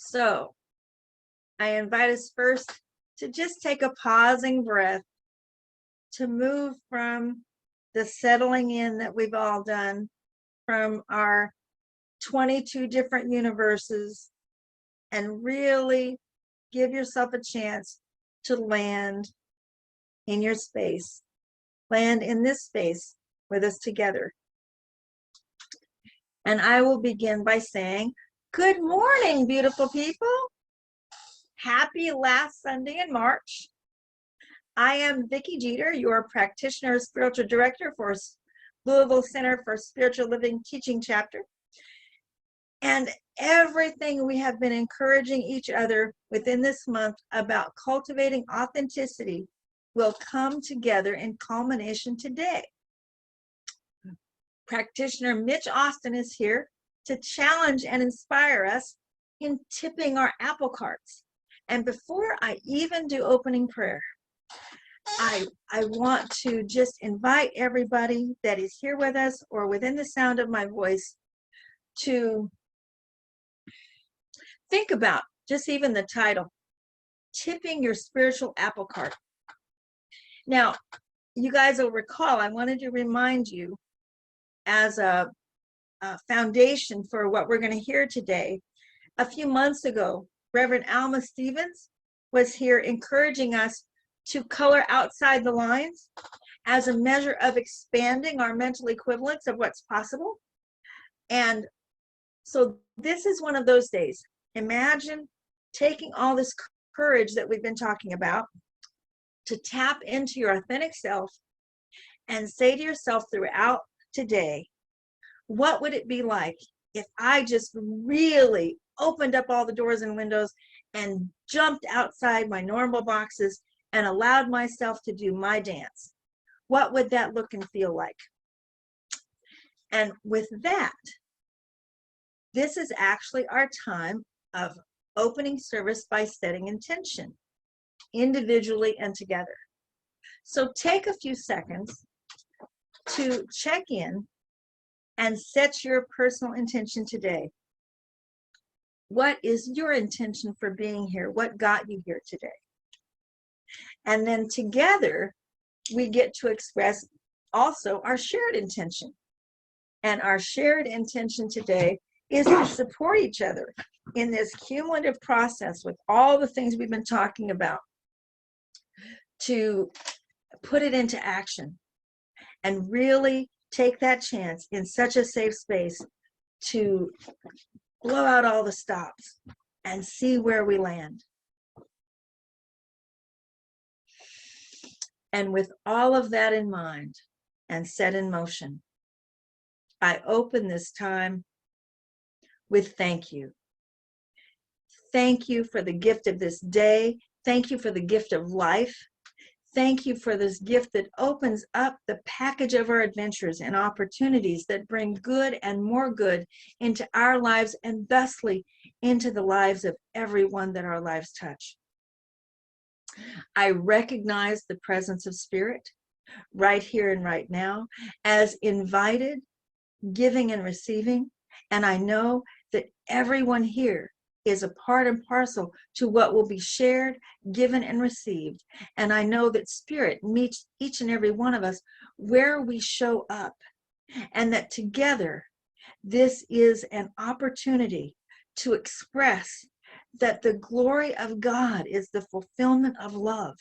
So I invite us first to just take a pausing breath to move from the settling in that we've all done from our 22 different universes and really give yourself a chance to land in your space, land in this space with us together. And I will begin by saying, good morning, beautiful people. Happy last Sunday in March. I am Vicki Jeter, your practitioner spiritual director for Louisville Center for Spiritual Living Teaching Chapter. And everything we have been encouraging each other within this month about cultivating authenticity will come together in culmination today. Practitioner Mitch Austin is here to challenge and inspire us in tipping our apple carts. And before I even do opening prayer, I want to just invite everybody that is here with us or within the sound of my voice to think about just even the title, Tipping Your Spiritual Apple Cart. Now, you guys will recall, I wanted to remind you as a foundation for what we're going to hear today. A few months ago, Reverend Alma Stevens was here encouraging us to color outside the lines as a measure of expanding our mental equivalence of what's possible. And so this is one of those days. Imagine taking all this courage that we've been talking about to tap into your authentic self and say to yourself throughout today, what would it be like if I just really opened up all the doors and windows and jumped outside my normal boxes and allowed myself to do my dance? What would that look and feel like? And with that, this is actually our time of opening service by setting intention, individually and together. So take a few seconds to check in and set your personal intention today. What is your intention for being here? What got you here today? And then together, we get to express also our shared intention. And our shared intention today is to support each other in this cumulative process with all the things we've been talking about, to put it into action and really take that chance in such a safe space to blow out all the stops and see where we land. And with all of that in mind and set in motion, I open this time with thank you. Thank you for the gift of this day. Thank you for the gift of life. Thank you for this gift that opens up the package of our adventures and opportunities that bring good and more good into our lives and thusly into the lives of everyone that our lives touch. I recognize the presence of Spirit right here and right now as invited, giving and receiving, and I know that everyone here is a part and parcel to what will be shared, given, and received. And I know that Spirit meets each and every one of us where we show up, and that together, this is an opportunity to express that the glory of God is the fulfillment of love.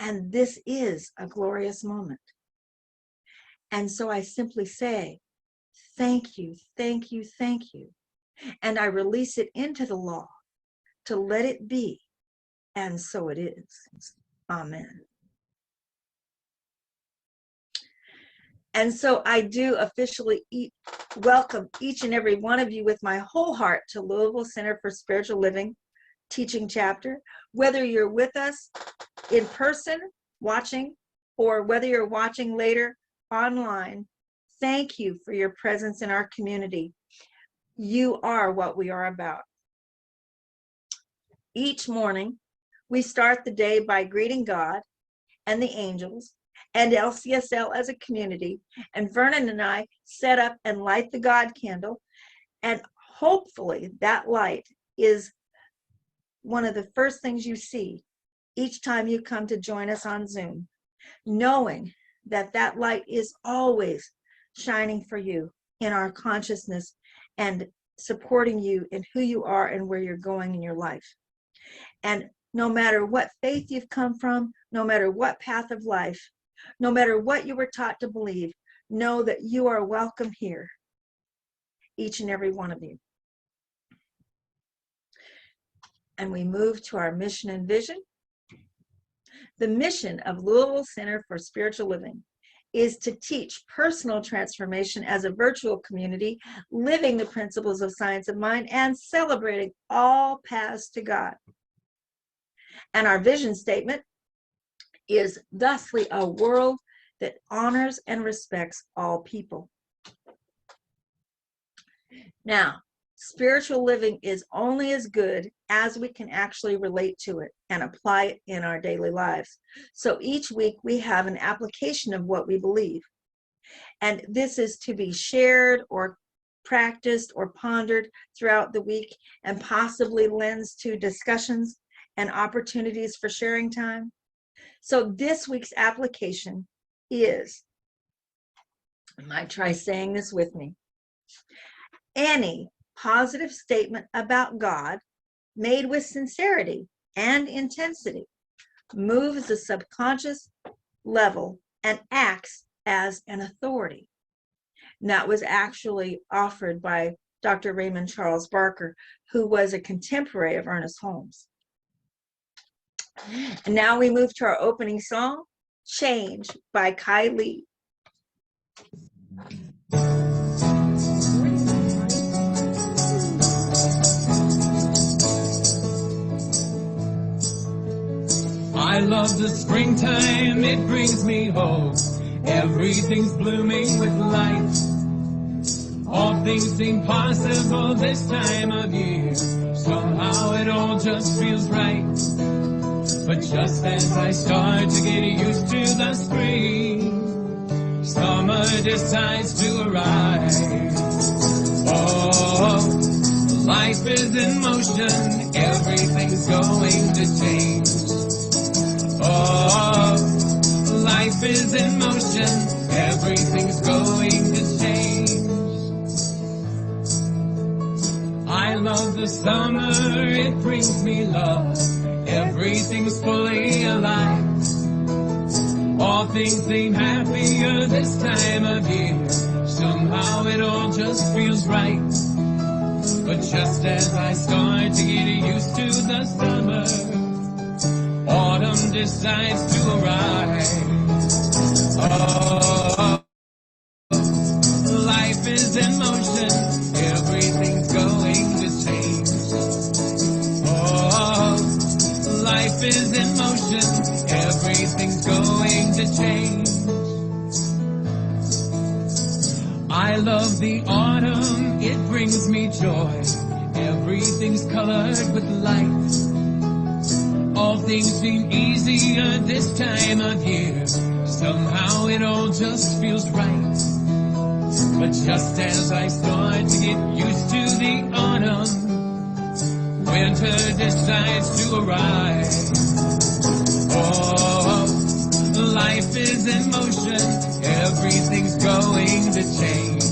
And this is a glorious moment. And so I simply say, thank you, thank you, thank you. And I release it into the law to let it be. And so it is. Amen. And so I do officially welcome each and every one of you with my whole heart to Louisville Center for Spiritual Living Teaching Chapter. Whether you're with us in person watching or whether you're watching later online, thank you for your presence in our community. You are what we are about. Each morning, we start the day by greeting God and the angels and LCSL as a community. And Vernon and I set up and light the God candle. And hopefully that light is one of the first things you see each time you come to join us on Zoom, knowing that that light is always shining for you in our consciousness and supporting you in who you are and where you're going in your life. And no matter what faith you've come from, no matter what path of life, no matter what you were taught to believe, know that you are welcome here, each and every one of you. And we move to our mission and vision. The mission of Louisville Center for Spiritual Living is to teach personal transformation as a virtual community, living the principles of science of mind and celebrating all paths to God. And our vision statement is thusly a world that honors and respects all people. Now, spiritual living is only as good as we can actually relate to it and apply it in our daily lives. So each week we have an application of what we believe. And this is to be shared or practiced or pondered throughout the week and possibly lends to discussions and opportunities for sharing time. So this week's application is, you might try saying this with me, any positive statement about God made with sincerity and intensity moves the subconscious level and acts as an authority. And that was actually offered by Dr. Raymond Charles Barker, who was a contemporary of Ernest Holmes. And now we move to our opening song, Change by Kai Lee. I love the springtime, it brings me hope. Everything's blooming with light. All things seem possible this time of year. Somehow it all just feels right. But just as I start to get used to the spring, summer decides to arrive. Oh, life is in motion, everything's going to change. Oh, life is in motion, everything's going to change. I love the summer, it brings me love. Everything's fully alive. All things seem happier this time of year. Somehow it all just feels right. But just as I start to get used to the summer, autumn decides to arrive. Oh, life is in motion, everything's going to change. Oh, life is in motion, everything's going to change. I love the autumn, it brings me joy. Everything's colored with light. All things seem easier this time of year. Somehow it all just feels right. But just as I start to get used to the autumn, winter decides to arrive. Oh, life is in motion, everything's going to change.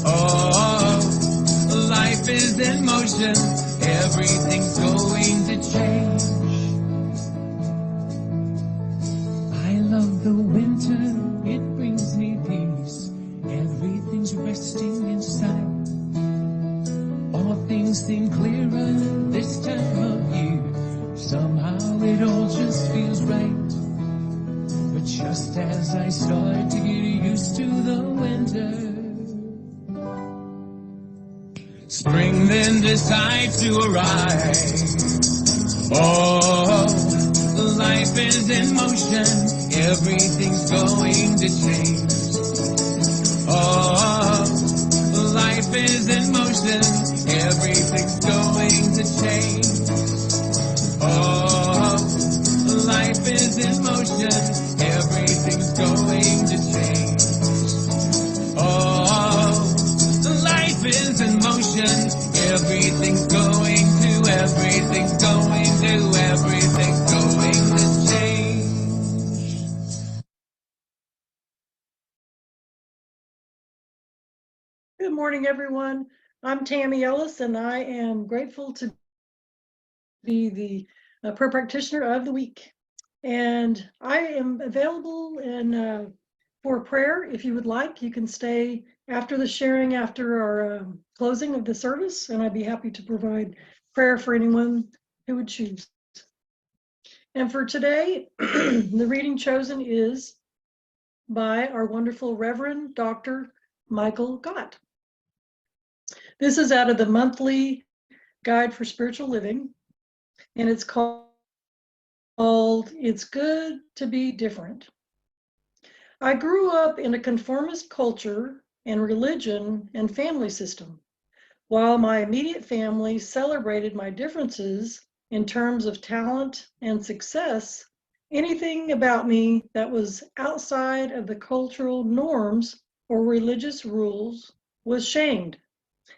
Oh, life is in motion, everything's going to change. I love the winter, it brings me peace. Everything's resting inside. All things seem clearer this time of year. Somehow it all just feels right. But just as I start to get used to the winter, spring then decides to arrive. Oh, life is in motion, everything's going to change. Oh, life is in motion, everything's going to change. Oh, life is in motion, everything's going to change. Oh, life is in motion, everything's going to, everything's Good morning, everyone. I'm Tammy Ellis, and I am grateful to be the prayer practitioner of the week. And I am available for prayer if you would like. You can stay after the sharing, after our closing of the service, and I'd be happy to provide prayer for anyone who would choose. And for today, the reading chosen is by our wonderful Reverend Dr. Michael Gott. This is out of the monthly Guide for Spiritual Living, and it's called It's Good to Be Different. I grew up in a conformist culture and religion and family system. While my immediate family celebrated my differences in terms of talent and success, anything about me that was outside of the cultural norms or religious rules was shamed.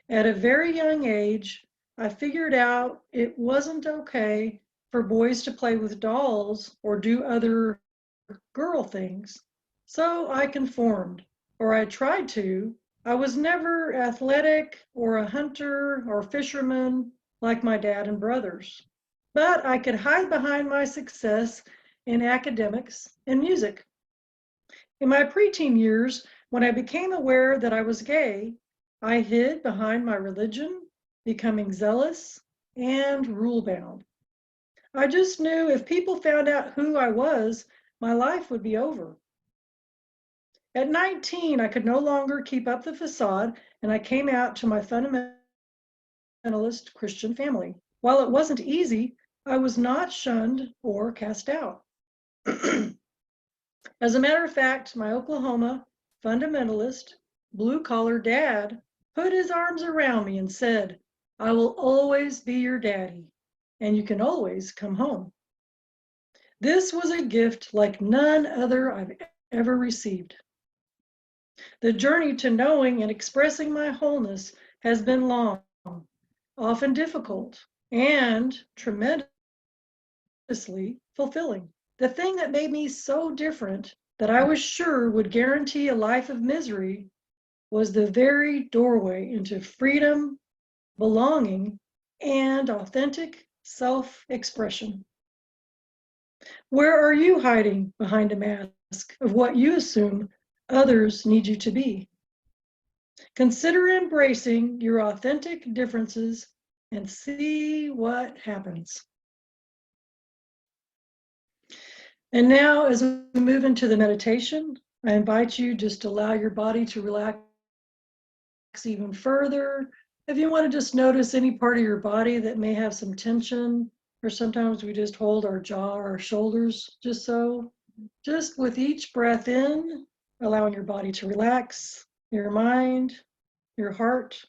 At a very young age, I figured out it wasn't okay for boys to play with dolls or do other girl things. So I conformed, or I tried to. I was never athletic or a hunter or fisherman like my dad and brothers. But I could hide behind my success in academics and music. In my preteen years, when I became aware that I was gay, I hid behind my religion, becoming zealous and rule bound. I just knew if people found out who I was, my life would be over. At 19, I could no longer keep up the facade, and I came out to my fundamentalist Christian family. While it wasn't easy, I was not shunned or cast out. As a matter of fact, my Oklahoma fundamentalist, blue collar dad put his arms around me and said, "I will always be your daddy, and you can always come home." This was a gift like none other I've ever received. The journey to knowing and expressing my wholeness has been long, often difficult, and tremendously fulfilling. The thing that made me so different that I was sure would guarantee a life of misery was the very doorway into freedom, belonging, and authentic self-expression. Where are you hiding behind a mask of what you assume others need you to be? Consider embracing your authentic differences and see what happens. And now, as we move into the meditation, I invite you just to allow your body to relax even further. If you want to just notice any part of your body that may have some tension, or sometimes we just hold our jaw or our shoulders just so. Just with each breath in, allowing your body to relax, your mind, your heart.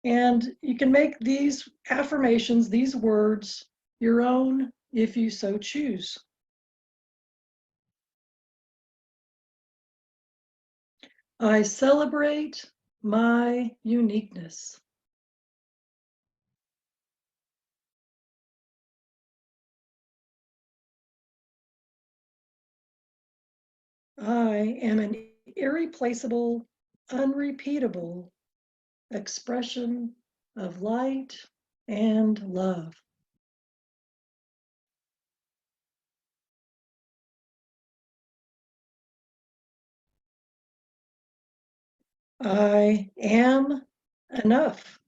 And you can make these affirmations, these words, your own if you so choose. I celebrate my uniqueness. I am an irreplaceable, unrepeatable expression of light and love. I am enough.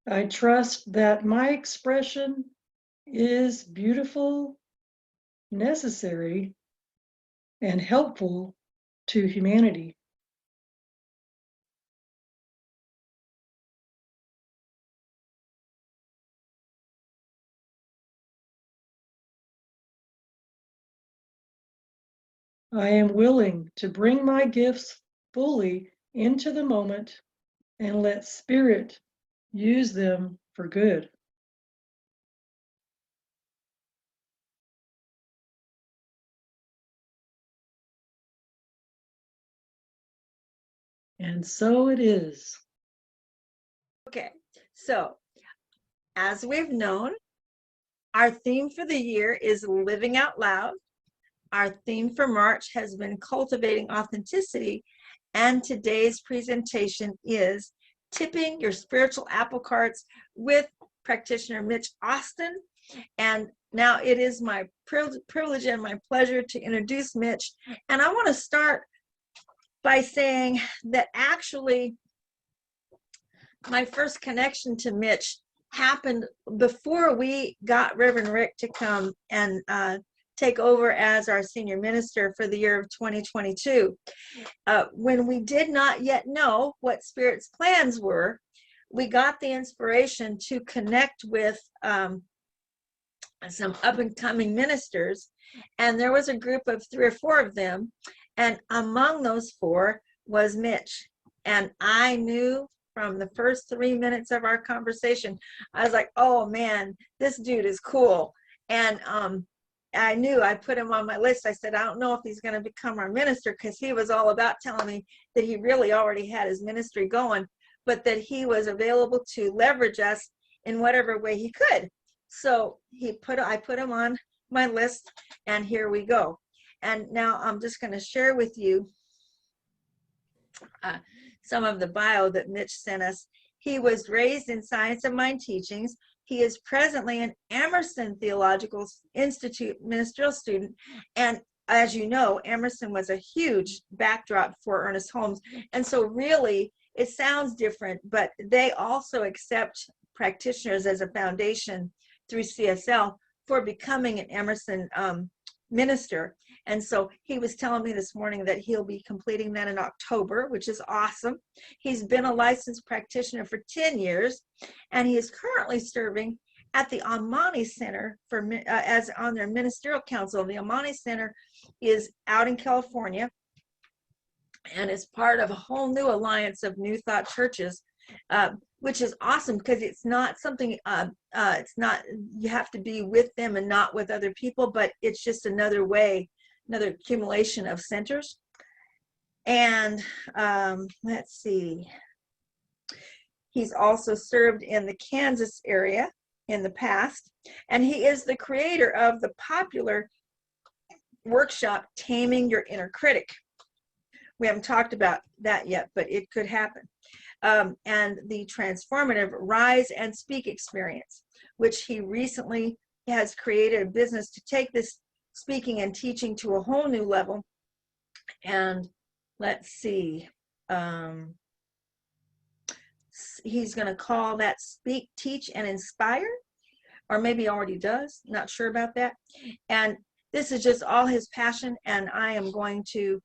I trust that my expression is beautiful, necessary, and helpful to humanity. I am willing to bring my gifts fully into the moment and let Spirit use them for good. And so it is. Okay, so as we've known, Our theme for the year is Living Out Loud. Our theme for March has been Cultivating Authenticity. And today's presentation is Tipping Your Spiritual Apple Carts with practitioner Mitch Austin. And now it is my privilege and my pleasure to introduce Mitch. And I want to start by saying that actually my first connection to Mitch happened before we got Reverend Rick to come and take over as our senior minister for the year of 2022. When we did not yet know what Spirit's plans were, we got the inspiration to connect with some up-and-coming ministers, and there was a group of 3 or 4 of them, and among those 4 was Mitch. And I knew from the first 3 minutes of our conversation, I was like, oh man, this dude is cool. And I knew, I put him on my list. I said, I don't know if he's going to become our minister, because he was all about telling me that he really already had his ministry going, but that he was available to leverage us in whatever way he could. So I put him on my list, and here we go. And now I'm just going to share with you some of the bio that Mitch sent us. He was raised in Science of Mind teachings. He is presently an Emerson Theological Institute ministerial student. And as you know, Emerson was a huge backdrop for Ernest Holmes. And so really, it sounds different, but they also accept practitioners as a foundation through CSL for becoming an Emerson minister. And so he was telling me this morning that he'll be completing that in October, which is awesome. He's been a licensed practitioner for 10 years, and he is currently serving at the Amani Center as on their ministerial council. The Amani Center is out in California and is part of a whole new alliance of New Thought churches, which is awesome, because it's not something, it's not, you have to be with them and not with other people, but it's just another way, another accumulation of centers. And let's see, he's also served in the Kansas area in the past, and he is the creator of the popular workshop, Taming Your Inner Critic. We haven't talked about that yet, but it could happen. And the transformative Rise and Speak experience, which he recently has created a business to take this speaking and teaching to a whole new level. And let's see, he's going to call that Speak, Teach, and Inspire, or maybe already does, not sure about that. And this is just all his passion, and I am going to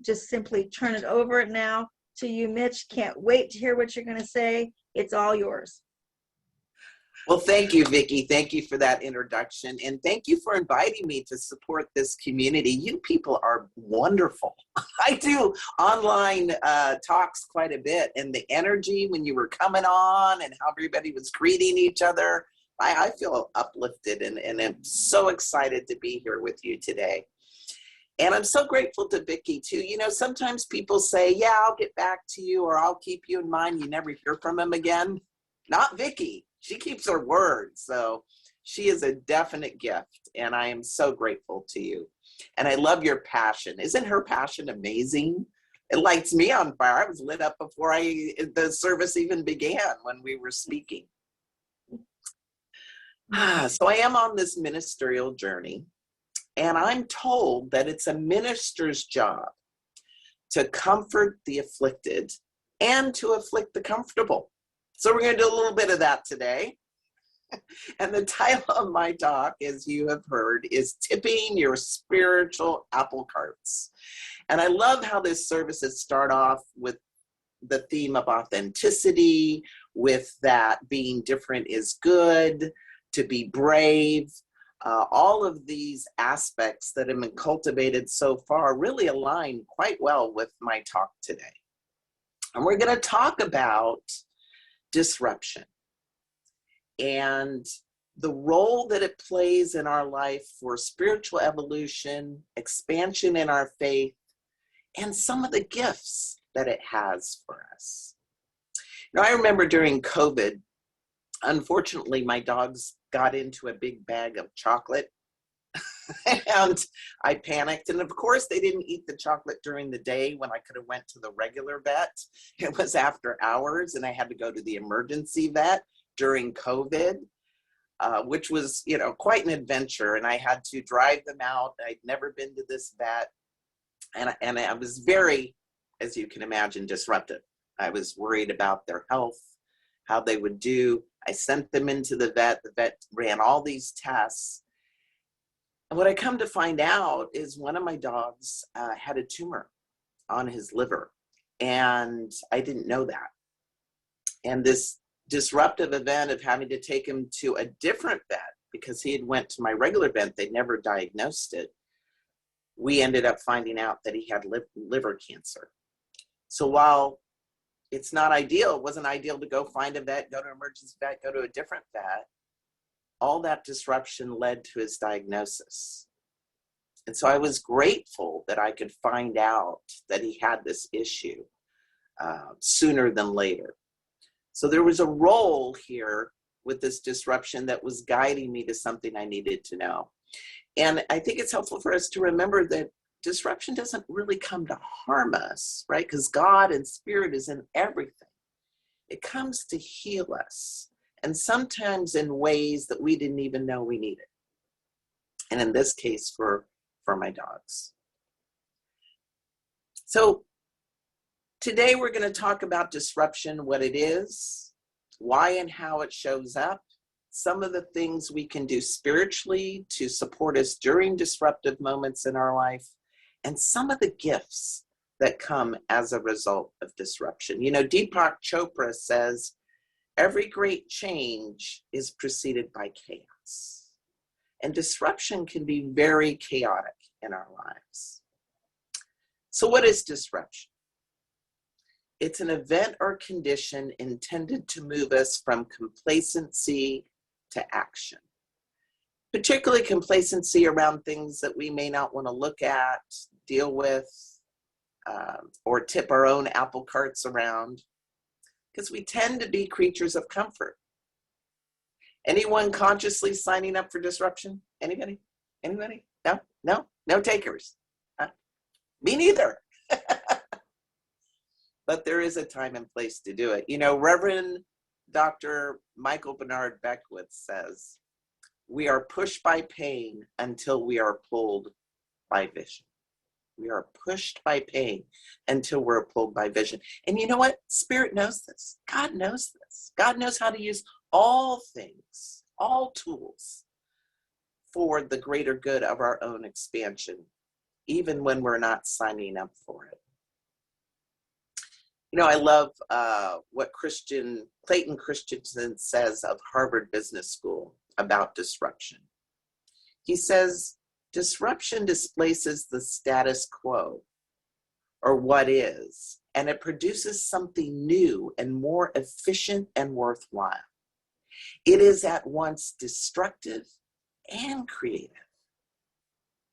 just simply turn it over now to you, Mitch. Can't wait to hear what you're going to say. It's all yours. Well, thank you, Vicki. Thank you for that introduction. And thank you for inviting me to support this community. You people are wonderful. I do online talks quite a bit, and the energy when you were coming on and how everybody was greeting each other, I feel uplifted, and I'm so excited to be here with you today. And I'm so grateful to Vicki too. You know, sometimes people say, yeah, I'll get back to you, or I'll keep you in mind. You never hear from him again. Not Vicki. She keeps her word. So she is a definite gift, and I am so grateful to you. And I love your passion. Isn't her passion amazing? It lights me on fire. I was lit up before the service even began when we were speaking. So I am on this ministerial journey. And I'm told that it's a minister's job to comfort the afflicted and to afflict the comfortable. So we're going to do a little bit of that today. And the title of my talk, as you have heard, is Tipping Your Spiritual Apple Carts. And I love how this services start off with the theme of authenticity, with that being different is good, to be brave. All of these aspects that have been cultivated so far really align quite well with my talk today. And we're going to talk about disruption and the role that it plays in our life for spiritual evolution, expansion in our faith, and some of the gifts that it has for us. Now, I remember during COVID, unfortunately, my dogs got into a big bag of chocolate. And I panicked. And of course, they didn't eat the chocolate during the day when I could have went to the regular vet. It was after hours, and I had to go to the emergency vet during COVID, which was, quite an adventure. And I had to drive them out. I'd never been to this vet. And I was very, as you can imagine, disruptive. I was worried about their health, how they would do. I sent them into the vet. The vet ran all these tests. And what I come to find out is one of my dogs had a tumor on his liver, and I didn't know that. And this disruptive event of having to take him to a different vet, because he had went to my regular vet, they never diagnosed it. We ended up finding out that he had liver cancer. So while it's not ideal, it wasn't ideal to go find a vet, go to an emergency vet, go to a different vet. All that disruption led to his diagnosis. And so I was grateful that I could find out that he had this issue sooner than later. So there was a role here with this disruption that was guiding me to something I needed to know. And I think it's helpful for us to remember that disruption doesn't really come to harm us, right? Because God and Spirit is in everything. It comes to heal us. And sometimes in ways that we didn't even know we needed. And in this case, for my dogs. So today we're going to talk about disruption, what it is, why and how it shows up, some of the things we can do spiritually to support us during disruptive moments in our life, and some of the gifts that come as a result of disruption. Deepak Chopra says, every great change is preceded by chaos. And disruption can be very chaotic in our lives. So what is disruption? It's an event or condition intended to move us from complacency to action. Particularly complacency around things that we may not want to look at, deal with, or tip our own apple carts around. Because we tend to be creatures of comfort. Anyone consciously signing up for disruption? Anybody? No takers. Huh? Me neither. But there is a time and place to do it. Reverend Dr. Michael Bernard Beckwith says, we are pushed by pain until we are pulled by vision. We are pushed by pain until we're pulled by vision. And you know what? Spirit knows this. God knows this. God knows how to use all things, all tools for the greater good of our own expansion, even when we're not signing up for it. I love what Clayton Christensen says of Harvard Business School about disruption. He says, disruption displaces the status quo, or what is, and it produces something new and more efficient and worthwhile. It is at once destructive and creative.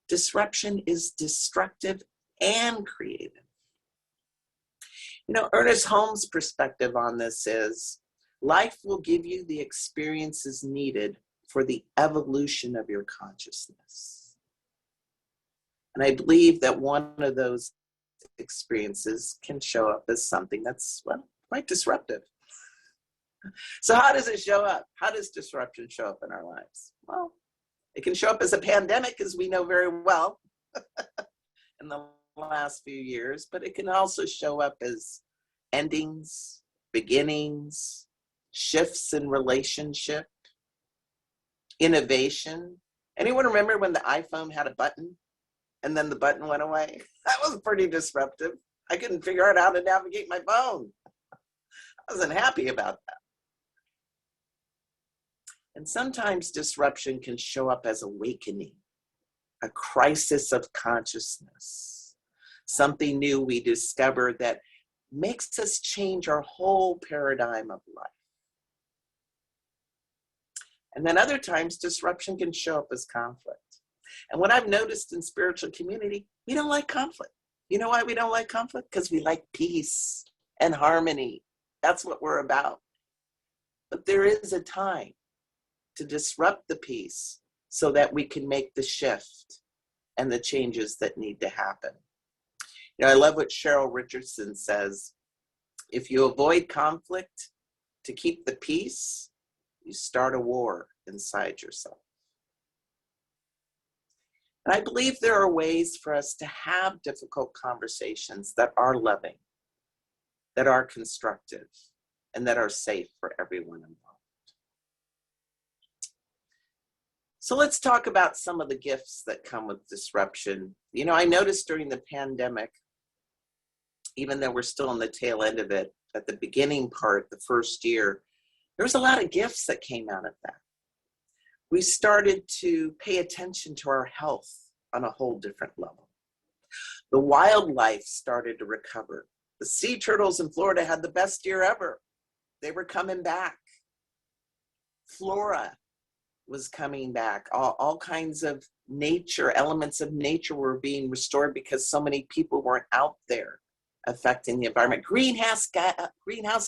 Disruption is destructive and creative. Ernest Holmes' perspective on this is, life will give you the experiences needed for the evolution of your consciousness. And I believe that one of those experiences can show up as something that's, quite disruptive. So how does it show up? How does disruption show up in our lives? Well, it can show up as a pandemic, as we know very well in the last few years, but it can also show up as endings, beginnings, shifts in relationship, innovation. Anyone remember when the iPhone had a button and then the button went away? That was pretty disruptive. I couldn't figure out how to navigate my phone. I wasn't happy about that. And sometimes disruption can show up as awakening, a crisis of consciousness, something new we discover that makes us change our whole paradigm of life. And then other times, disruption can show up as conflict. And what I've noticed in spiritual community, we don't like conflict. You know why we don't like conflict? Because we like peace and harmony. That's what we're about. But there is a time to disrupt the peace so that we can make the shift and the changes that need to happen. You know, I love what Cheryl Richardson says. If you avoid conflict to keep the peace, you start a war inside yourself. And I believe there are ways for us to have difficult conversations that are loving, that are constructive, and that are safe for everyone involved. So let's talk about some of the gifts that come with disruption. You know, I noticed during the pandemic, even though we're still on the tail end of it, at the beginning part, the first year, there was a lot of gifts that came out of that. We started to pay attention to our health on a whole different level. The wildlife started to recover. The sea turtles in Florida had the best year ever. They were coming back. Flora was coming back. All kinds of nature, elements of nature were being restored because so many people weren't out there affecting the environment. Greenhouse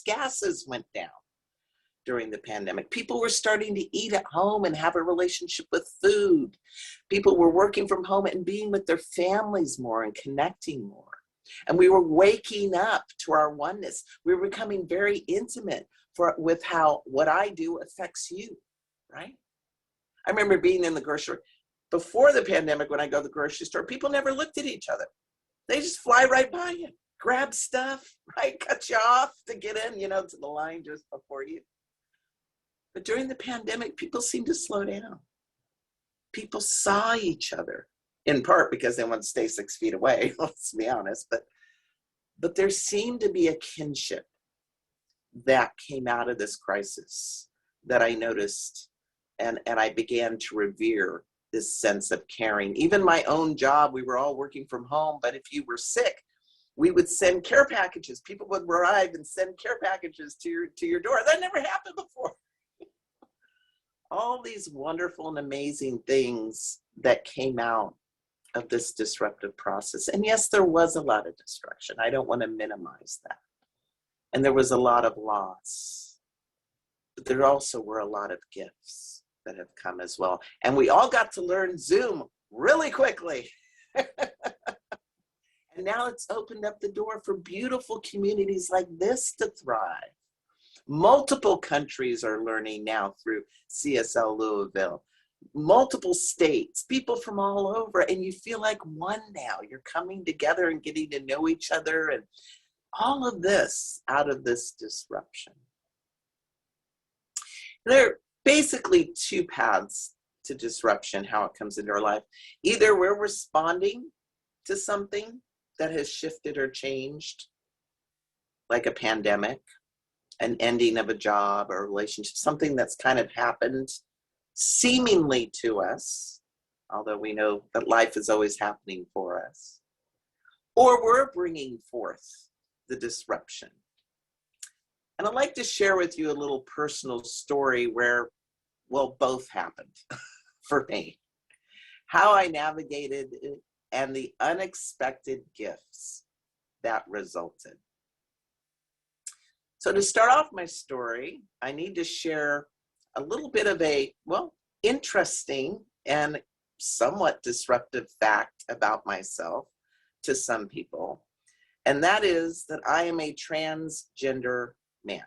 gases went down during the pandemic. People were starting to eat at home and have a relationship with food. People were working from home and being with their families more and connecting more. And we were waking up to our oneness. We were becoming very intimate with how what I do affects you, right? I remember being in the grocery store before the pandemic. When I go to the grocery store, people never looked at each other. They just fly right by you, grab stuff, right? Cut you off to get in, you know, to the line just before you. But during the pandemic, people seemed to slow down. People saw each other, in part because they wanted to stay 6 feet away, let's be honest. But there seemed to be a kinship that came out of this crisis that I noticed, and I began to revere this sense of caring. Even my own job, we were all working from home, but if you were sick, we would send care packages. People would arrive and send care packages to your door. That never happened before. All these wonderful and amazing things that came out of this disruptive process. And yes, there was a lot of destruction. I don't want to minimize that. And there was a lot of loss. But there also were a lot of gifts that have come as well. And we all got to learn Zoom really quickly. And now it's opened up the door for beautiful communities like this to thrive. Multiple countries are learning now through CSL Louisville. Multiple states, people from all over, and you feel like one now. You're coming together and getting to know each other, and all of this out of this disruption. There are basically two paths to disruption, how it comes into our life. Either we're responding to something that has shifted or changed, like a pandemic, an ending of a job or a relationship, something that's kind of happened seemingly to us, although we know that life is always happening for us, or we're bringing forth the disruption. And I'd like to share with you a little personal story where, well, both happened for me. How I navigated it and the unexpected gifts that resulted. So to start off my story, I need to share a little bit of a, well, interesting and somewhat disruptive fact about myself to some people. And that is that I am a transgender man.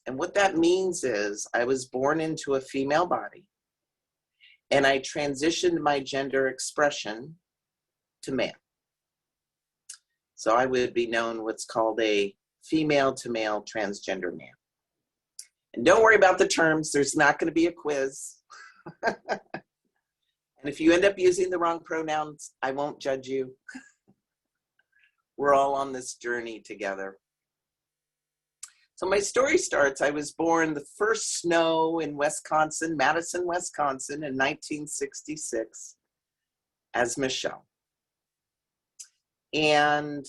And what that means is I was born into a female body and I transitioned my gender expression to man. So I would be known what's called a female to male transgender man. And don't worry about the terms, there's not going to be a quiz. And if you end up using the wrong pronouns, I won't judge you. We're all on this journey together. So my story starts, I was born the first snow in Wisconsin, Madison, Wisconsin in 1966 as Michelle. And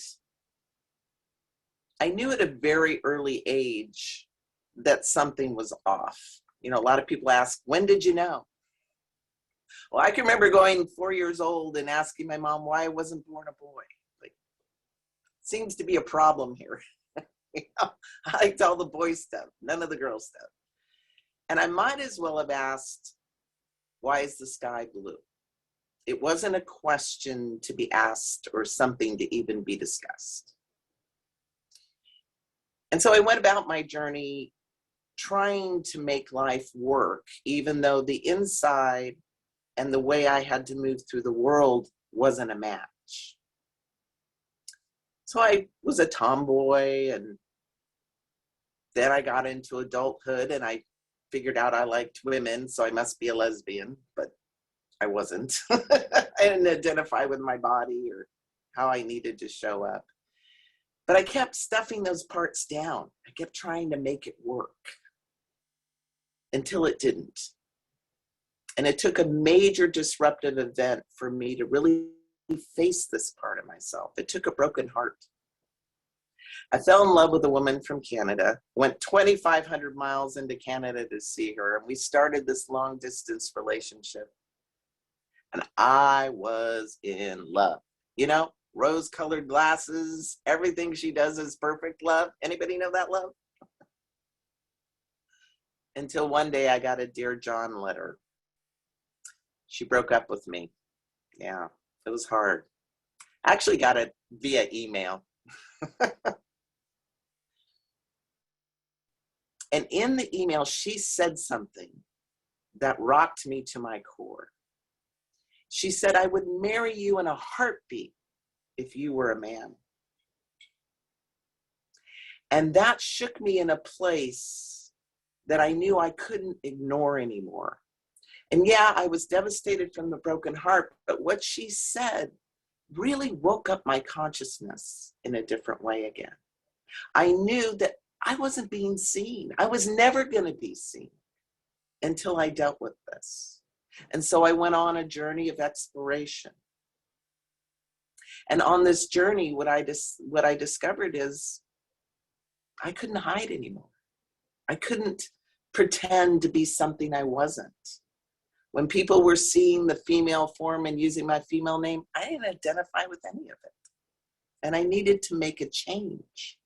I knew at a very early age that something was off. You know, a lot of people ask, when did you know? Well, I can remember going 4 years old and asking my mom why I wasn't born a boy. Like, seems to be a problem here. You know, I liked all the boy stuff, none of the girl stuff. And I might as well have asked, why is the sky blue? It wasn't a question to be asked or something to even be discussed. And so I went about my journey trying to make life work, even though the inside and the way I had to move through the world wasn't a match. So I was a tomboy, and then I got into adulthood and I figured out I liked women, so I must be a lesbian, but I wasn't. I didn't identify with my body or how I needed to show up. But I kept stuffing those parts down. I kept trying to make it work until it didn't. And it took a major disruptive event for me to really face this part of myself. It took a broken heart. I fell in love with a woman from Canada, went 2,500 miles into Canada to see her, and we started this long distance relationship. And I was in love. You know, rose-colored glasses, everything she does is perfect love. Anybody know that love? Until one day I got a Dear John letter. She broke up with me. Yeah, it was hard. I actually got it via email. And in the email, she said something that rocked me to my core. She said, I would marry you in a heartbeat if you were a man. And that shook me in a place that I knew I couldn't ignore anymore. And yeah, I was devastated from the broken heart, but what she said really woke up my consciousness in a different way again. I knew that I wasn't being seen. I was never going to be seen until I dealt with this. And so I went on a journey of exploration. And on this journey, what I discovered is I couldn't hide anymore. I couldn't pretend to be something I wasn't. When people were seeing the female form and using my female name, I didn't identify with any of it. And I needed to make a change.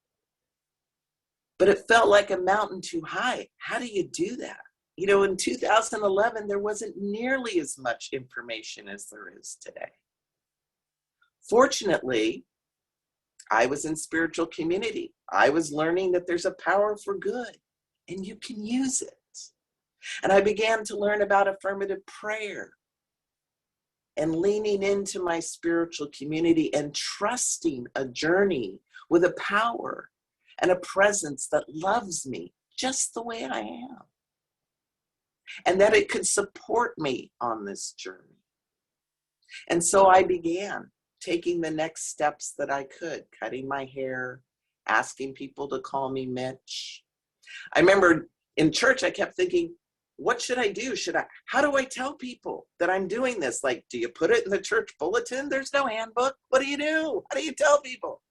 But it felt like a mountain too high. How do you do that? You know, in 2011, there wasn't nearly as much information as there is today. Fortunately, I was in spiritual community. I was learning that there's a power for good and you can use it. And I began to learn about affirmative prayer and leaning into my spiritual community and trusting a journey with a power and a presence that loves me just the way I am. And that it could support me on this journey. And so I began taking the next steps that I could, cutting my hair, asking people to call me Mitch. I remember in church, I kept thinking, what should I do? How do I tell people that I'm doing this? Like, do you put it in the church bulletin? There's no handbook. What do you do? How do you tell people?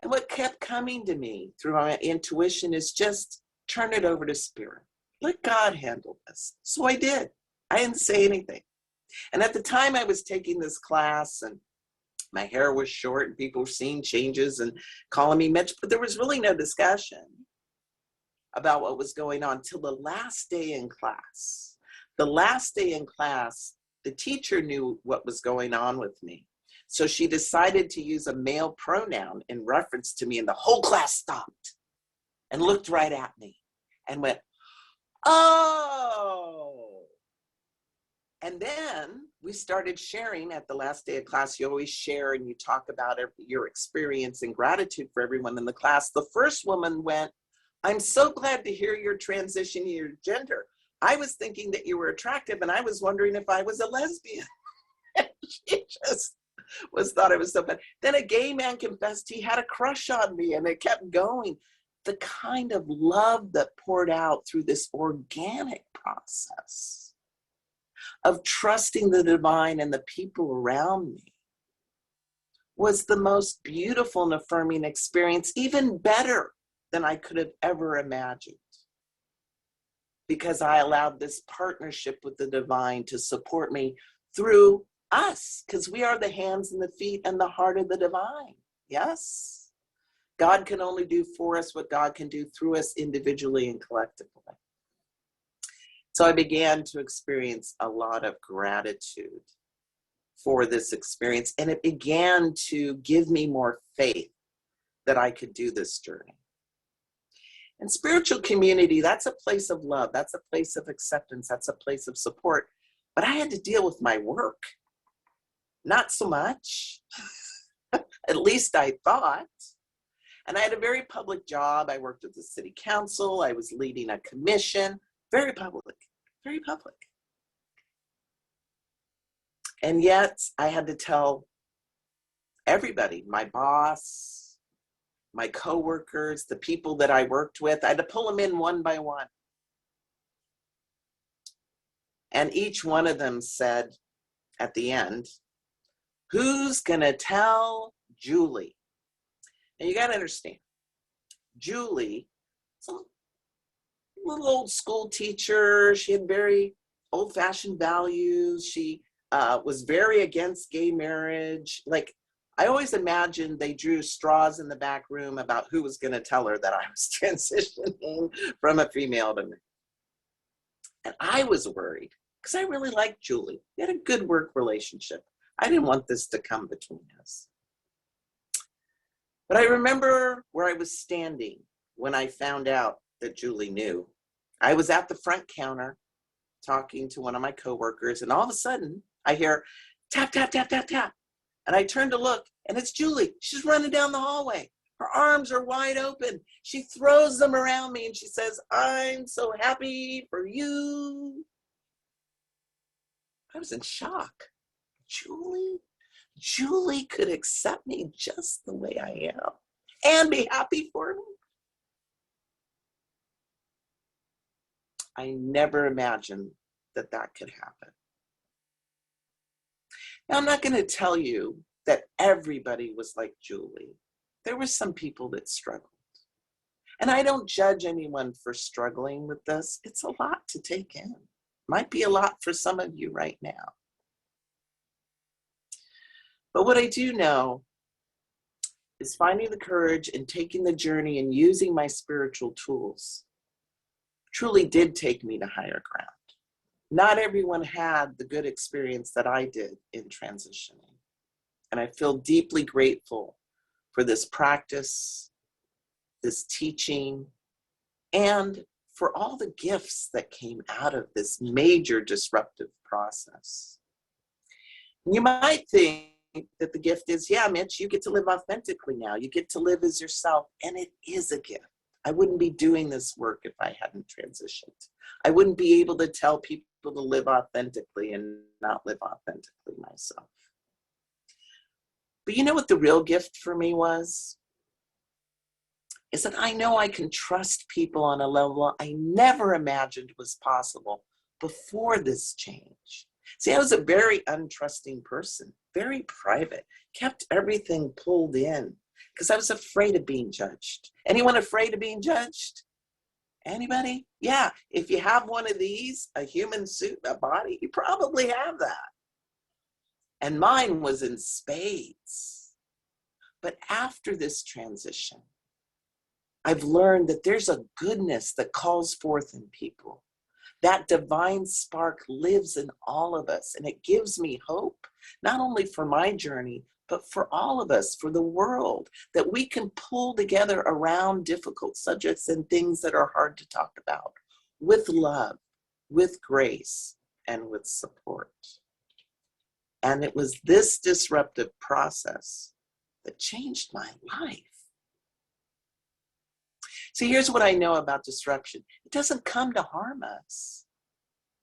And what kept coming to me through my intuition is just turn it over to Spirit. Let God handle this. So I did. I didn't say anything. And at the time I was taking this class and my hair was short and people were seeing changes and calling me Mitch, but there was really no discussion about what was going on till the last day in class. The last day in class, the teacher knew what was going on with me. So she decided to use a male pronoun in reference to me, and the whole class stopped and looked right at me and went, oh. And then we started sharing at the last day of class. You always share and you talk about your experience and gratitude for everyone in the class. The first woman went, I'm so glad to hear your transition in your gender. I was thinking that you were attractive and I was wondering if I was a lesbian. She just thought it was so fun. Then a gay man confessed he had a crush on me, and it kept going. The kind of love that poured out through this organic process of trusting the divine and the people around me was the most beautiful and affirming experience, even better than I could have ever imagined, because I allowed this partnership with the divine to support me through us, because we are the hands and the feet and the heart of the divine. Yes, God can only do for us what God can do through us individually and collectively. So I began to experience a lot of gratitude for this experience, and it began to give me more faith that I could do this journey. And spiritual community, that's a place of love, that's a place of acceptance, that's a place of support. But I had to deal with my work. Not so much, at least I thought. And I had a very public job. I worked at the city council. I was leading a commission, very public, very public. And yet I had to tell everybody, my boss, my coworkers, the people that I worked with, I had to pull them in one by one. And each one of them said at the end, who's gonna tell Julie? And you gotta understand, Julie, some little old school teacher, she had very old-fashioned values. She was very against gay marriage. Like, I always imagined they drew straws in the back room about who was gonna tell her that I was transitioning from a female to male. And I was worried because I really liked Julie. We had a good work relationship. I didn't want this to come between us. But I remember where I was standing when I found out that Julie knew. I was at the front counter talking to one of my coworkers, and all of a sudden I hear tap, tap, tap, tap, tap. And I turn to look, and it's Julie. She's running down the hallway. Her arms are wide open. She throws them around me and she says, I'm so happy for you. I was in shock. Julie could accept me just the way I am and be happy for me. I never imagined that that could happen. Now, I'm not going to tell you that everybody was like Julie. There were some people that struggled. And I don't judge anyone for struggling with this. It's a lot to take in. Might be a lot for some of you right now. But what I do know is finding the courage and taking the journey and using my spiritual tools truly did take me to higher ground. Not everyone had the good experience that I did in transitioning. And I feel deeply grateful for this practice, this teaching, and for all the gifts that came out of this major disruptive process. You might think that the gift is, yeah, Mitch, you get to live authentically now. You get to live as yourself, and it is a gift. I wouldn't be doing this work if I hadn't transitioned. I wouldn't be able to tell people to live authentically and not live authentically myself. But you know what the real gift for me was? Is that I know I can trust people on a level I never imagined was possible before this change. See, I was a very untrusting person, very private, kept everything pulled in because I was afraid of being judged. Anyone afraid of being judged? Anybody? Yeah, if you have one of these, a human suit, a body, you probably have that. And mine was in spades. But after this transition, I've learned that there's a goodness that calls forth in people. That divine spark lives in all of us, and it gives me hope, not only for my journey, but for all of us, for the world, that we can pull together around difficult subjects and things that are hard to talk about with love, with grace, and with support. And it was this disruptive process that changed my life. So here's what I know about disruption. It doesn't come to harm us.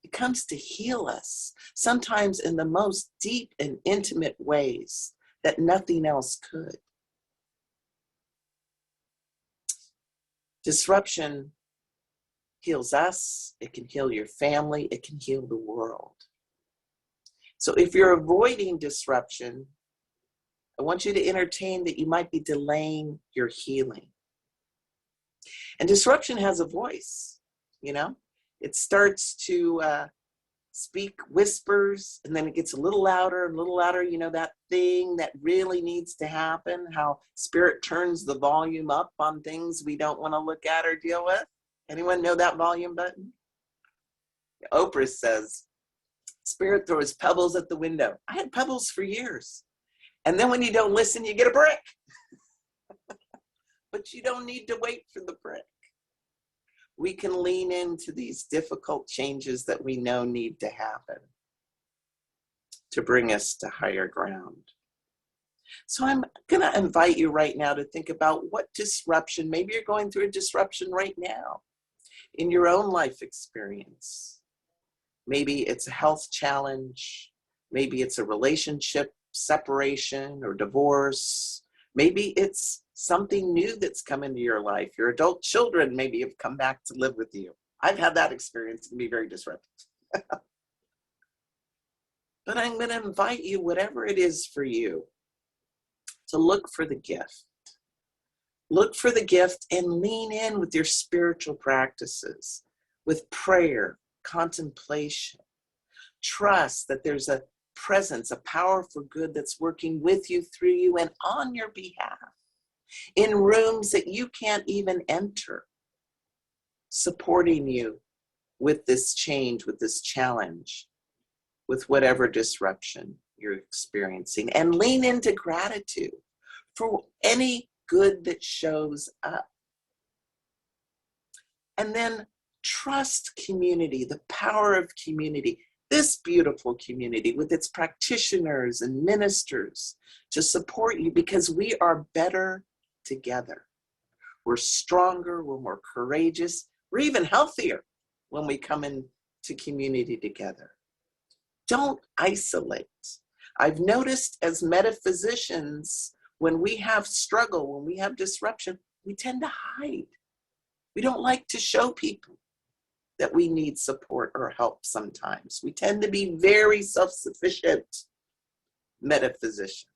It comes to heal us, sometimes in the most deep and intimate ways that nothing else could. Disruption heals us, it can heal your family, it can heal the world. So if you're avoiding disruption, I want you to entertain that you might be delaying your healing. And disruption has a voice, you know? It starts to speak whispers, and then it gets a little louder, you know, that thing that really needs to happen, how spirit turns the volume up on things we don't want to look at or deal with. Anyone know that volume button? Oprah says, Spirit throws pebbles at the window. I had pebbles for years. And then when you don't listen, you get a brick. But you don't need to wait for the brick. We can lean into these difficult changes that we know need to happen to bring us to higher ground. So I'm going to invite you right now to think about what disruption, maybe you're going through a disruption right now in your own life experience. Maybe it's a health challenge. Maybe it's a relationship separation or divorce. Maybe it's something new that's come into your life. Your adult children maybe have come back to live with you. I've had that experience. It can be very disruptive. But I'm going to invite you, whatever it is for you, to look for the gift. Look for the gift and lean in with your spiritual practices, with prayer, contemplation. Trust that there's a presence, a powerful good that's working with you, through you, and on your behalf, in rooms that you can't even enter, supporting you with this change, with this challenge, with whatever disruption you're experiencing. And lean into gratitude for any good that shows up. And then trust community, the power of community, this beautiful community with its practitioners and ministers to support you, because we are better together. We're stronger, we're more courageous, we're even healthier when we come into community together. Don't isolate. I've noticed as metaphysicians, when we have struggle, when we have disruption, we tend to hide. We don't like to show people that we need support or help sometimes. We tend to be very self-sufficient metaphysicians.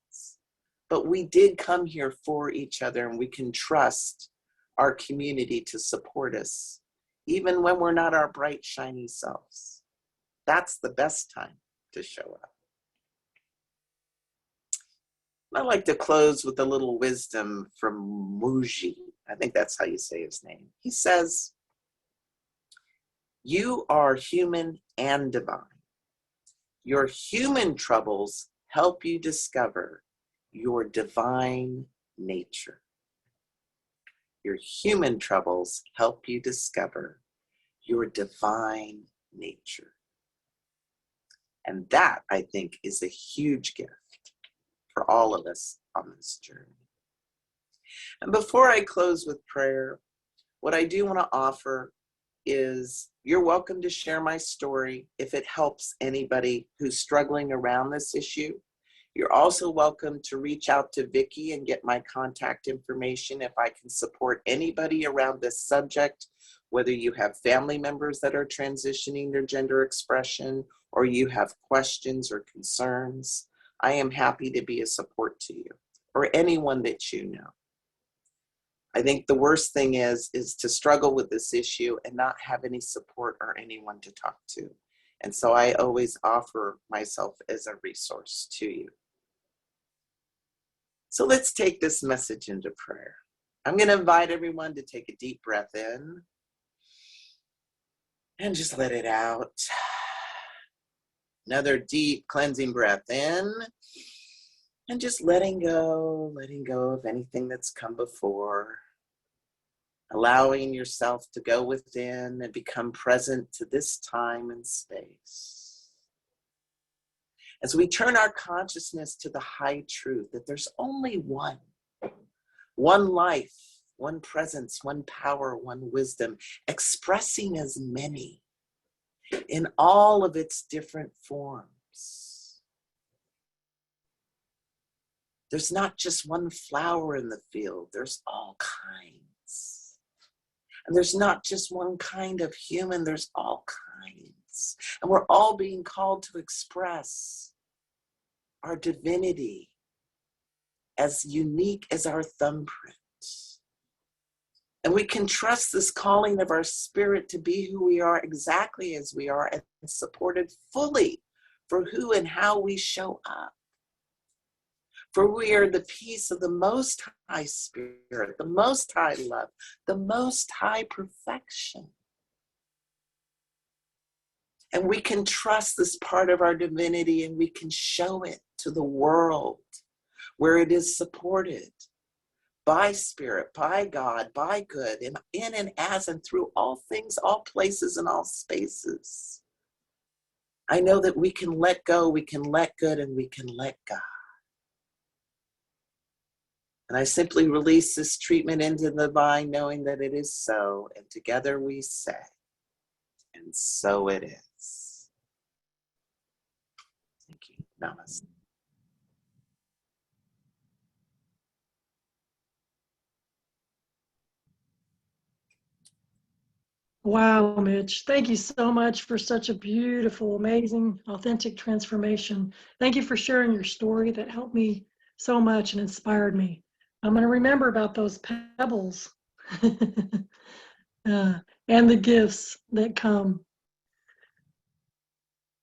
But we did come here for each other, and we can trust our community to support us, even when we're not our bright, shiny selves. That's the best time to show up. I'd like to close with a little wisdom from Muji. I think that's how you say his name. He says, "You are human and divine. Your human troubles help you discover your divine nature." Your human troubles help you discover your divine nature. And that, I think, is a huge gift for all of us on this journey. And before I close with prayer, what I do want to offer is you're welcome to share my story if it helps anybody who's struggling around this issue. You're also welcome to reach out to Vicki and get my contact information if I can support anybody around this subject, whether you have family members that are transitioning their gender expression or you have questions or concerns. I am happy to be a support to you or anyone that you know. I think the worst thing is to struggle with this issue and not have any support or anyone to talk to. And so I always offer myself as a resource to you. So let's take this message into prayer. I'm going to invite everyone to take a deep breath in and just let it out. Another deep cleansing breath in and just letting go of anything that's come before. Allowing yourself to go within and become present to this time and space. As we turn our consciousness to the high truth that there's only one life, one presence, one power, one wisdom, expressing as many in all of its different forms. There's not just one flower in the field, there's all kinds. And there's not just one kind of human, there's all kinds. And we're all being called to express our divinity as unique as our thumbprint. And we can trust this calling of our spirit to be who we are exactly as we are and supported fully for who and how we show up. For we are the peace of the Most High Spirit, the Most High Love, the Most High Perfection. And we can trust this part of our divinity, and we can show it to the world where it is supported by spirit, by God, by good, in and as and through all things, all places, and all spaces. I know that we can let go, we can let good, and we can let God. And I simply release this treatment into the divine, knowing that it is so. And together we say, and so it is. Thank you. Namaste. Wow, Mitch, thank you so much for such a beautiful, amazing, authentic transformation. Thank you for sharing your story that helped me so much and inspired me. I'm going to remember about those pebbles and the gifts that come.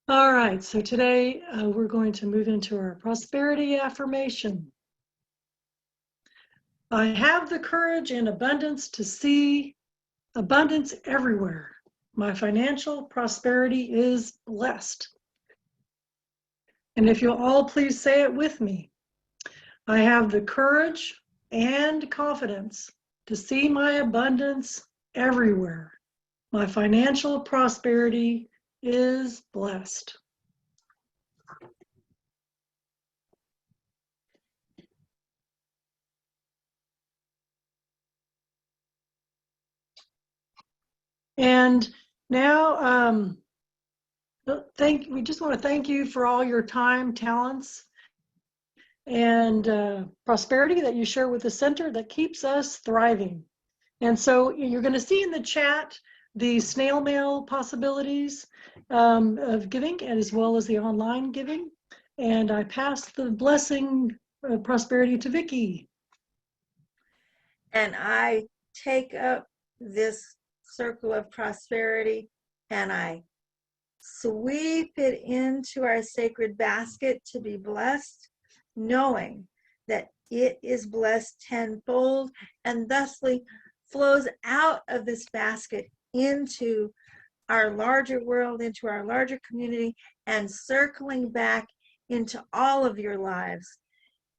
All right, so today we're going to move into our prosperity affirmation. I have the courage and abundance to see abundance everywhere. My financial prosperity is blessed. And if you'll all please say it with me. I have the courage and confidence to see my abundance everywhere. My financial prosperity is blessed. And now, we just want to thank you for all your time, talents, and prosperity that you share with the center that keeps us thriving. And so you're going to see in the chat the snail mail possibilities of giving, as well as the online giving. And I pass the blessing of prosperity to Vicki. And I take up this circle of prosperity and I sweep it into our sacred basket to be blessed, knowing that it is blessed tenfold and thusly flows out of this basket into our larger world, into our larger community, and circling back into all of your lives.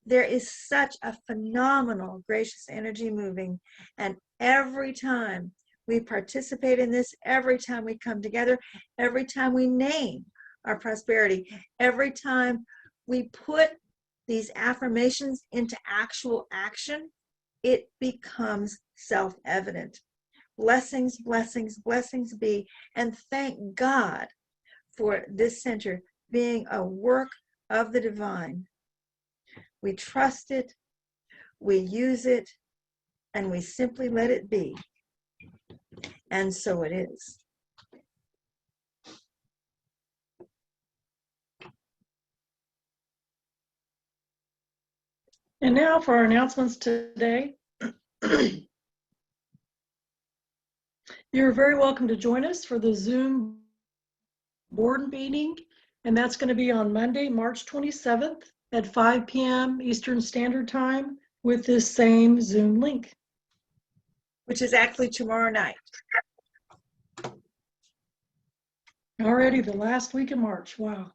There is such a phenomenal gracious energy moving, and every time we participate in this, every time we come together, every time we name our prosperity, every time we put these affirmations into actual action, it becomes self-evident. Blessings, blessings, blessings be, and thank God for this center being a work of the divine. We trust it, we use it, and we simply let it be. And so it is. And now for our announcements today. You're very welcome to join us for the Zoom board meeting, and that's going to be on Monday, March 27th at 5 p.m. Eastern Standard Time with this same Zoom link. Which is actually tomorrow night. Already the last week of March, wow.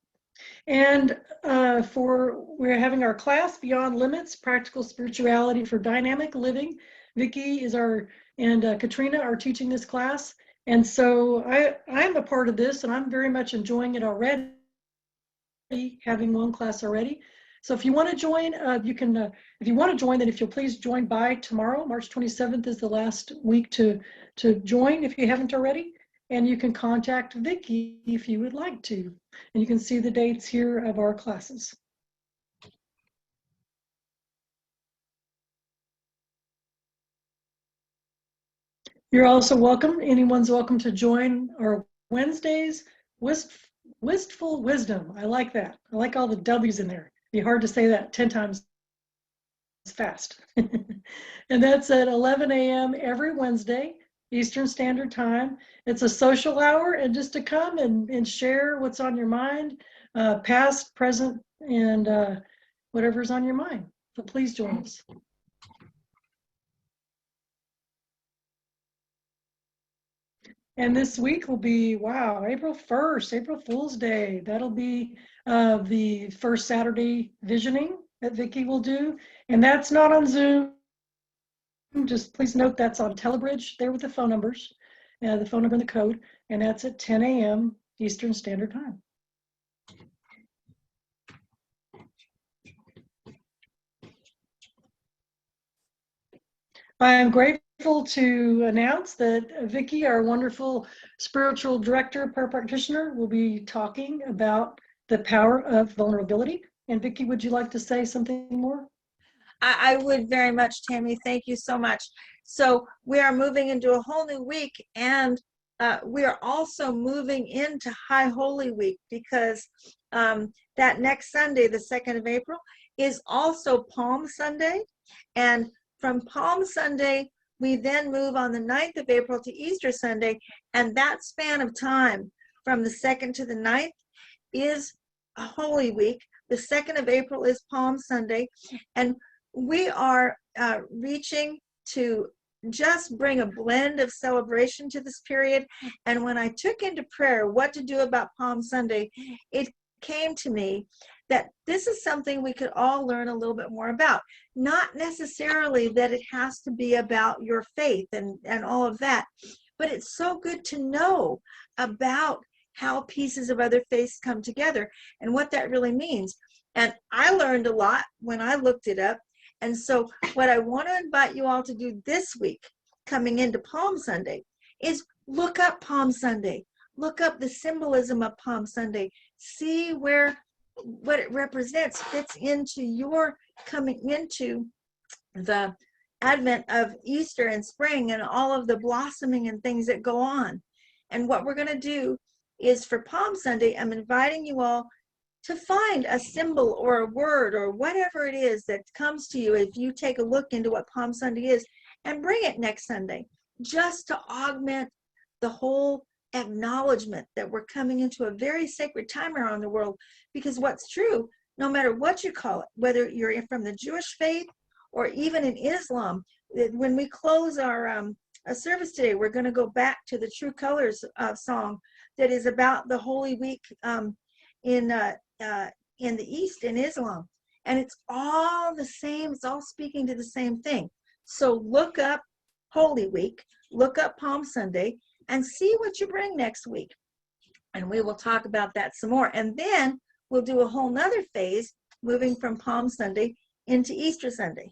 And we're having our class, Beyond Limits, Practical Spirituality for Dynamic Living. Vicki and Katrina are teaching this class. And so I'm a part of this, and I'm very much enjoying it already, having one class already. So if you want to join, you can, if you want to join, then if you'll please join by tomorrow. March 27th is the last week to join if you haven't already. And you can contact Vicki if you would like to. And you can see the dates here of our classes. You're also welcome, anyone's welcome to join our Wednesdays, Wistful Wisdom. I like that. I like all the W's in there. It'd be hard to say that 10 times fast. And that's at 11 a.m. every Wednesday, Eastern Standard Time. It's a social hour, and just to come and share what's on your mind, past, present, and whatever's on your mind. So please join us. And this week will be, wow, April 1st, April Fool's Day. That'll be the first Saturday visioning that Vicki will do. And that's not on Zoom. Just please note that's on Telebridge there with the phone numbers, the phone number and the code. And that's at 10 a.m. Eastern Standard Time. I am grateful to announce that Vicki, our wonderful spiritual director, prayer practitioner, will be talking about the power of vulnerability. And Vicki, would you like to say something more? I would very much, Tammy. Thank you so much. So we are moving into a whole new week, and we are also moving into High Holy Week, because that next Sunday, the 2nd of April, is also Palm Sunday. And from Palm Sunday, we then move on the 9th of April to Easter Sunday. And that span of time from the 2nd to the 9th is a Holy Week. The 2nd of April is Palm Sunday. And we are reaching to just bring a blend of celebration to this period. And when I took into prayer what to do about Palm Sunday, it came to me that this is something we could all learn a little bit more about. Not necessarily that it has to be about your faith and all of that, but it's so good to know about how pieces of other faiths come together and what that really means. And I learned a lot when I looked it up. And so what I want to invite you all to do this week, coming into Palm Sunday, is look up Palm Sunday. Look up the symbolism of Palm Sunday. See where what it represents fits into your coming into the advent of Easter and spring and all of the blossoming and things that go on. And what we're going to do is, for Palm Sunday, I'm inviting you all to find a symbol or a word or whatever it is that comes to you if you take a look into what Palm Sunday is, and bring it next Sunday, just to augment the whole acknowledgement that we're coming into a very sacred time around the world. Because what's true, no matter what you call it, whether you're from the Jewish faith or even in Islam, when we close our service today, we're going to go back to the True Colors song that is about the Holy Week in the East, in Islam. And it's all the same. It's all speaking to the same thing. So look up Holy Week, look up Palm Sunday, and see what you bring next week. And we will talk about that some more. And then we'll do a whole nother phase, moving from Palm Sunday into Easter Sunday.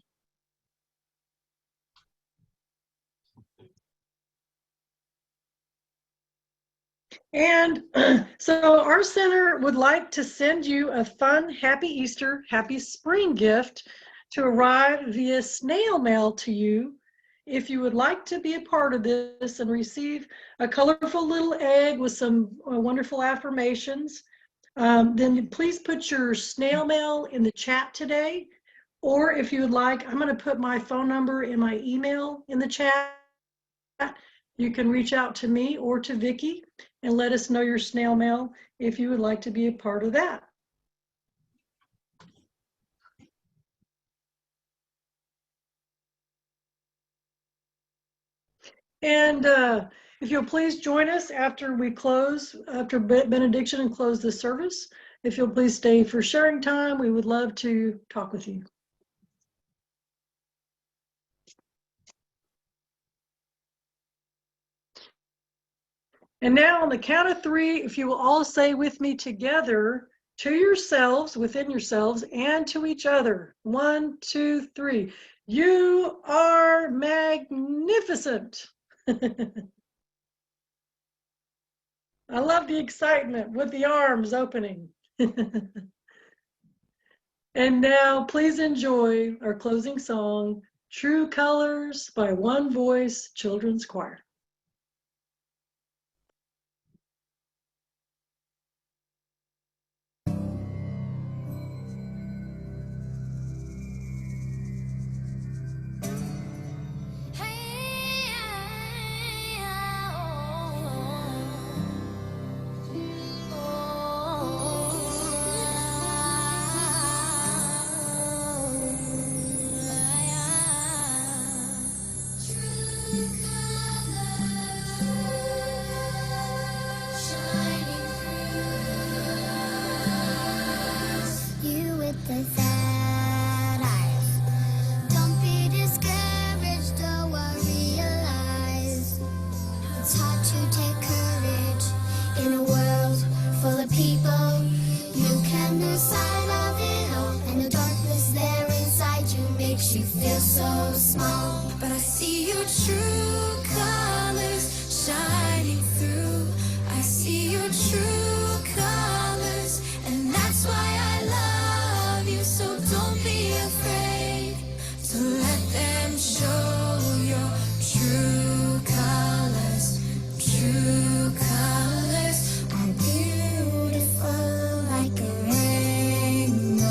And so our center would like to send you a fun, happy Easter, happy spring gift to arrive via snail mail to you. If you would like to be a part of this and receive a colorful little egg with some wonderful affirmations, then please put your snail mail in the chat today. Or if you would like, I'm going to put my phone number and my email in the chat. You can reach out to me or to Vicki and let us know your snail mail if you would like to be a part of that. And if you'll please join us after we close, after benediction and close the service. If you'll please stay for sharing time, we would love to talk with you. And now on the count of three, if you will all say with me together, to yourselves, within yourselves, and to each other. 1, 2, 3. You are magnificent. I love the excitement with the arms opening. And now please enjoy our closing song, True Colors by One Voice Children's Choir. True colors. makes you feel so small. But I see your true colors shining through. I see your true colors, and that's why I love you. So don't be afraid to let them show your true colors. True colors are beautiful like a rainbow.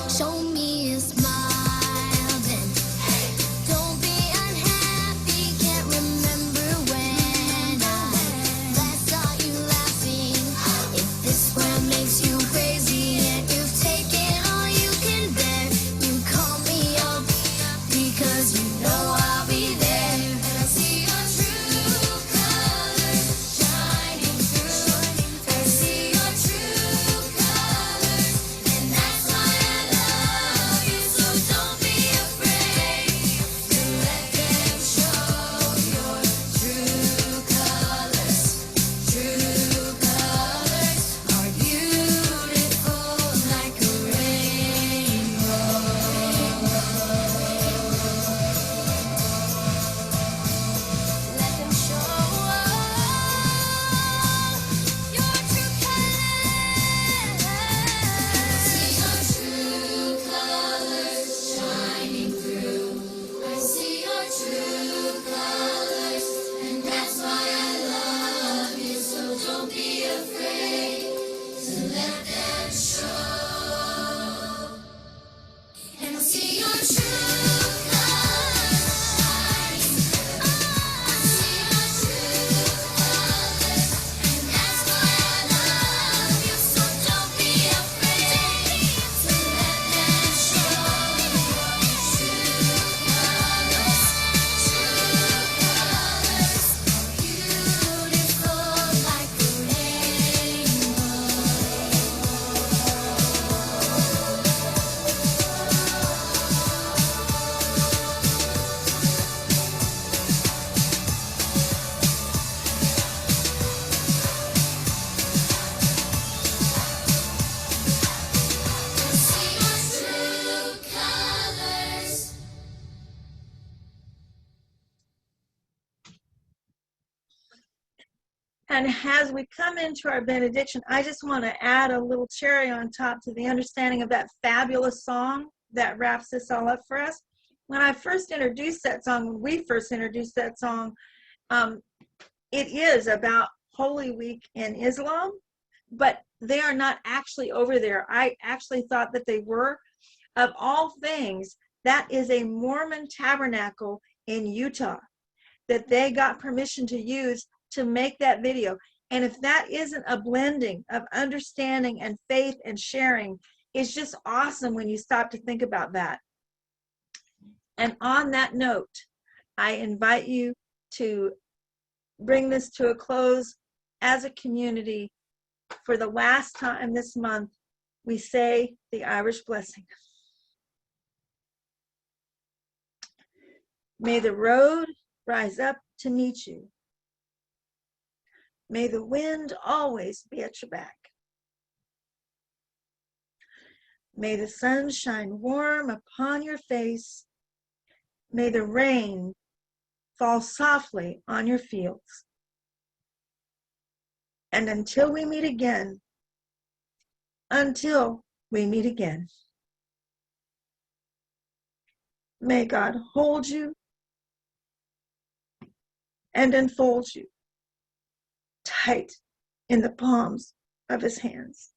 Show me a smile then. Don't be unhappy, can't remember when I last saw you laughing. If this world makes you crazy and you've taken all you can bear, you call me up because you know I'll be there. And I see your true colors shining through. I see your true colors, and that's why I love you. So don't be afraid to let them show your true colors. True colors are beautiful like a rainbow. Let them show your true colors. See your true colors shining through. I see your true colors, and that's why I love you. So don't be afraid to let them show. And I see your true colors shining through. I see your true colors, and that's why I love you. So don't be afraid to let them show your true colors. True colors are beautiful like a rainbow. I see your true colors. And as we come into our benediction, I just want to add a little cherry on top to the understanding of that fabulous song that wraps this all up for us. When I first introduced that song, when we first introduced that song, it is about Holy Week in Islam, but they are not actually over there. I actually thought that they were. Of all things, that is a Mormon tabernacle in Utah that they got permission to use to make that video. And if that isn't a blending of understanding and faith and sharing, it's just awesome when you stop to think about that. And on that note, I invite you to bring this to a close as a community. For the last time this month, we say the Irish blessing. May the road rise up to meet you. May the wind always be at your back. May the sun shine warm upon your face. May the rain fall softly on your fields. And until we meet again, may God hold you and enfold you tight in the palms of his hands.